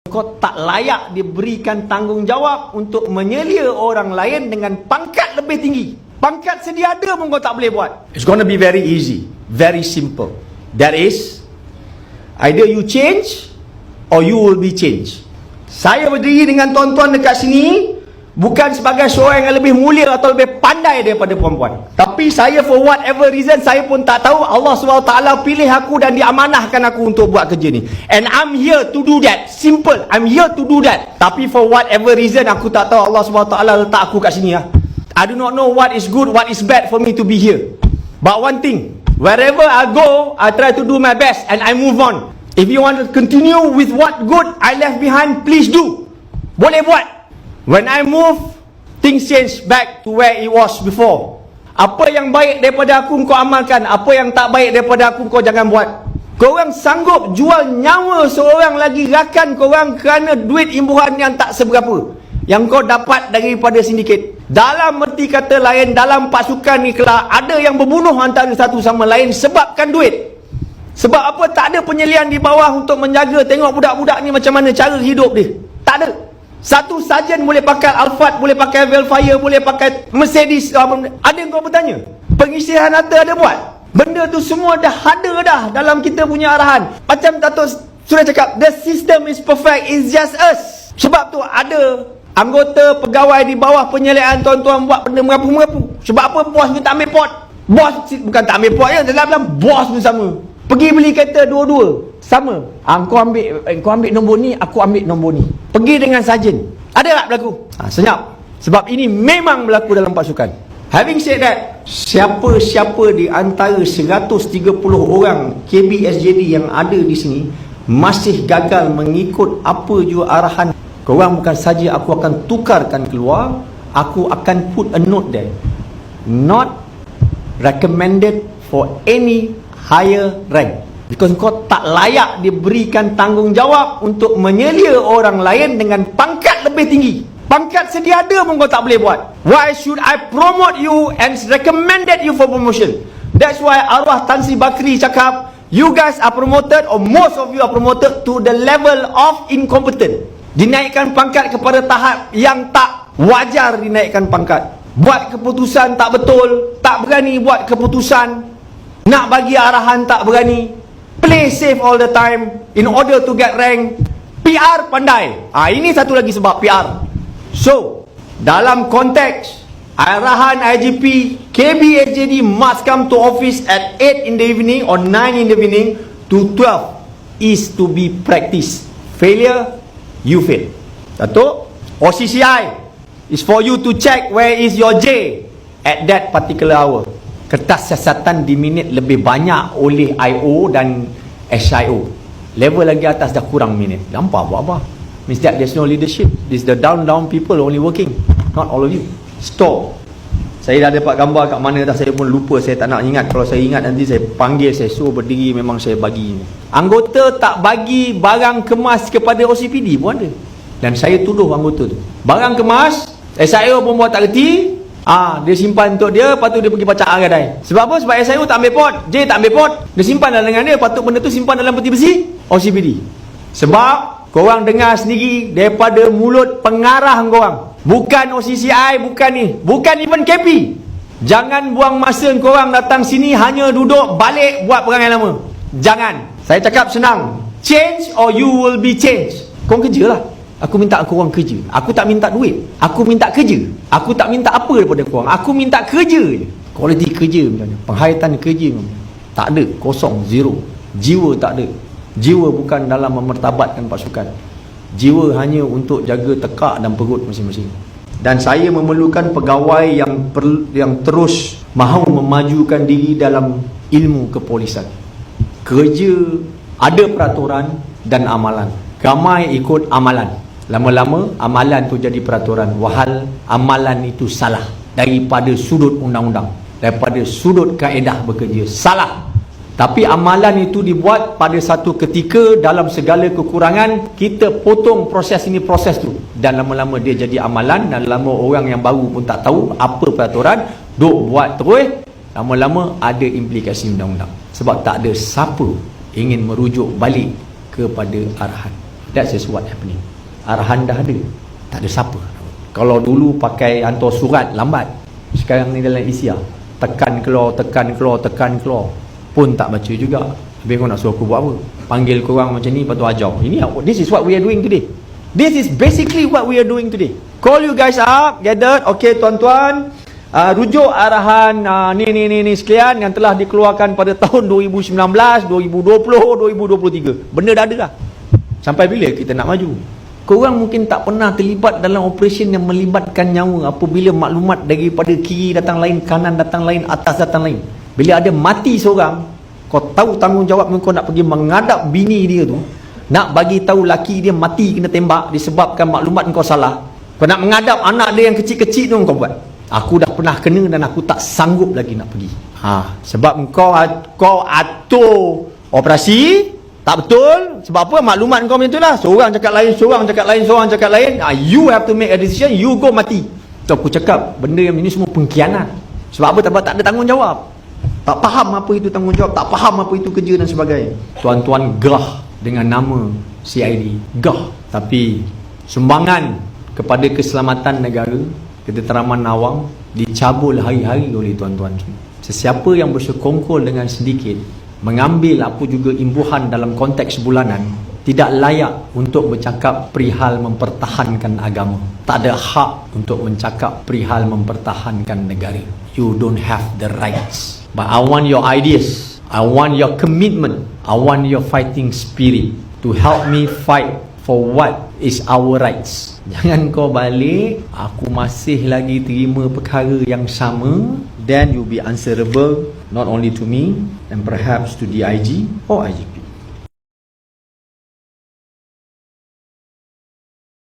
Kau tak layak diberikan tanggungjawab untuk menyelia orang lain dengan pangkat lebih tinggi. Pangkat sedia ada pun kau tak boleh buat. It's gonna be very easy, very simple. That is, either you change or you will be changed. Saya berdiri dengan tuan-tuan dekat sini bukan sebagai seorang yang lebih mulia atau lebih pandai daripada perempuan. Tapi saya for whatever reason, saya pun tak tahu, Allah SWT pilih aku dan diamanahkan aku untuk buat kerja ni. And I'm here to do that. Simple, I'm here to do that. Tapi for whatever reason, aku tak tahu Allah SWT letak aku kat sini. I do not know what is good, what is bad for me to be here. But one thing, wherever I go, I try to do my best and I move on. If you want to continue with what good I left behind, please do. Boleh buat. When I move, things change back to where it was before. Apa yang baik daripada aku kau amalkan, apa yang tak baik daripada aku kau jangan buat. Korang sanggup jual nyawa seorang lagi rakan korang kerana duit imbuhan yang tak seberapa yang kau dapat daripada sindiket. Dalam erti kata lain, dalam pasukan ni kelak ada yang berbunuh antara satu sama lain sebabkan duit. Sebab apa? Tak ada penyelian di bawah untuk menjaga, tengok budak-budak ni macam mana cara hidup dia. Tak ada. Satu sarjan boleh pakai Alphard, boleh pakai Velfire, boleh pakai Mercedes. Ada yang kau bertanya? Pengisian harta ada buat? Benda tu semua dah ada dah dalam kita punya arahan. Macam Dato' sudah cakap, the system is perfect, it's just us. Sebab tu ada anggota pegawai di bawah penyelian tuan-tuan buat benda merapu-merapu. Sebab apa? Bos pun tak ambil pot. Bos bukan tak ambil pot ya, dalam bos pun sama. Pergi beli kereta dua-dua sama. Kau ambil nombor ni, aku ambil nombor ni. Pergi dengan sarjan. Ada tak berlaku? Senyap. Sebab ini memang berlaku dalam pasukan. Having said that, siapa-siapa di antara 130 orang KBSJD yang ada di sini masih gagal mengikut apa jua arahan korang, bukan saja aku akan tukarkan keluar, aku akan put a note there. Not recommended for any higher rank. Because kau tak layak diberikan tanggungjawab untuk menyelia orang lain dengan pangkat lebih tinggi. Pangkat sedia ada pun kau tak boleh buat. Why should I promote you and recommended you for promotion? That's why arwah Tan Sri Bakri cakap, you guys are promoted, or most of you are promoted to the level of incompetent. Dinaikkan pangkat kepada tahap yang tak wajar dinaikkan pangkat. Buat keputusan tak betul, tak berani buat keputusan, nak bagi arahan tak berani, play safe all the time in order to get rank. PR pandai. Ini satu lagi sebab PR. So, dalam konteks arahan IGP, KBSJD must come to office at 8 in the evening or 9 in the evening to 12 is to be practiced. Failure, you fail. Dato', OCCI is for you to check where is your J at that particular hour. Kertas siasatan diminit lebih banyak oleh IO dan SIO. Level lagi atas dah kurang minit. Gampang buat apa? Means that there's no leadership. This the down people only working. Not all of you. Stop. Saya dah dapat gambar kat mana dah, saya pun lupa, saya tak nak ingat. Kalau saya ingat nanti saya panggil, saya suruh berdiri, memang saya bagi. Anggota tak bagi barang kemas kepada OCPD pun ada. Dan saya tuduh anggota tu. Barang kemas, SIO pun buat tak reti. Dia simpan untuk dia, lepas tu dia pergi pacak gadai. Sebab apa? Sebab SIO tak ambil pot, J tak ambil pot, dia simpan dalam dengan dia. Patut benda tu simpan dalam peti besi OCPD. Sebab korang dengar sendiri daripada mulut pengarah korang, bukan OCCI, bukan ni, bukan even KP. Jangan buang masa korang datang sini hanya duduk balik buat perangai lama. Jangan. Saya cakap senang, change or you will be changed. Korang kerja lah. Aku minta korang kerja. Aku tak minta duit, aku minta kerja. Aku tak minta apa daripada korang, aku minta kerja je. Kualiti kerja macam mana, penghayatan kerja tak ada, kosong, zero. Jiwa tak ada. Jiwa bukan dalam memertabatkan pasukan. Jiwa hanya untuk jaga tekak dan perut masing-masing. Dan saya memerlukan pegawai yang terus mahu memajukan diri dalam ilmu kepolisan. Kerja ada peraturan dan amalan. Ramai ikut amalan. Lama-lama amalan tu jadi peraturan. Wahal amalan itu salah daripada sudut undang-undang, daripada sudut kaedah bekerja. Salah. Tapi amalan itu dibuat pada satu ketika dalam segala kekurangan, kita potong proses ini, proses tu. Dan lama-lama dia jadi amalan, dan lama orang yang baru pun tak tahu apa peraturan, duk buat terus. Lama-lama ada implikasi undang-undang. Sebab tak ada siapa ingin merujuk balik kepada arahan. That's just what happening. Arahan dah ada, tak ada siapa. Kalau dulu pakai hantar surat lambat, sekarang ni dalam ISIA tekan keluar pun tak baca juga. Habis kau nak suruh aku buat apa? Panggil korang macam ni, lepas tu ajar. This is what we are doing today. This is basically what we are doing today. Call you guys up, gathered. Okay tuan-tuan, rujuk arahan ni sekalian yang telah dikeluarkan pada tahun 2019, 2020, 2023. Benda dah ada dah. Sampai bila kita nak maju? Korang mungkin tak pernah terlibat dalam operasi yang melibatkan nyawa. Apabila maklumat daripada kiri datang lain, kanan datang lain, atas datang lain. Bila ada mati seorang, kau tahu tanggungjawab kau nak pergi menghadap bini dia tu, nak bagi tahu laki dia mati kena tembak disebabkan maklumat kau salah. Kau nak menghadap anak dia yang kecil-kecil tu kau buat. Aku dah pernah kena dan aku tak sanggup lagi nak pergi. Sebab kau atur operasi tak betul. Sebab apa? Maklumat kau macam tu lah. Seorang cakap lain, seorang cakap lain. You have to make a decision. You go mati. So aku cakap benda yang ini semua pengkhianat. Sebab apa? Tak ada tanggungjawab. Tak faham apa itu tanggungjawab, tak faham apa itu kerja dan sebagainya. Tuan-tuan gah dengan nama CID. Gah. Tapi sumbangan kepada keselamatan negara, ketenteraman awam dicabul hari-hari oleh tuan-tuan semua. Sesiapa yang bersekongkol dengan sedikit, mengambil apa juga imbuhan dalam konteks bulanan, tidak layak untuk bercakap perihal mempertahankan agama. Tak ada hak untuk mencakap perihal mempertahankan negara. You don't have the rights. But I want your ideas, I want your commitment, I want your fighting spirit to help me fight for what is our rights. Jangan kau balik, aku masih lagi terima perkara yang sama, then you'll be answerable not only to me and perhaps to DIG or IGP.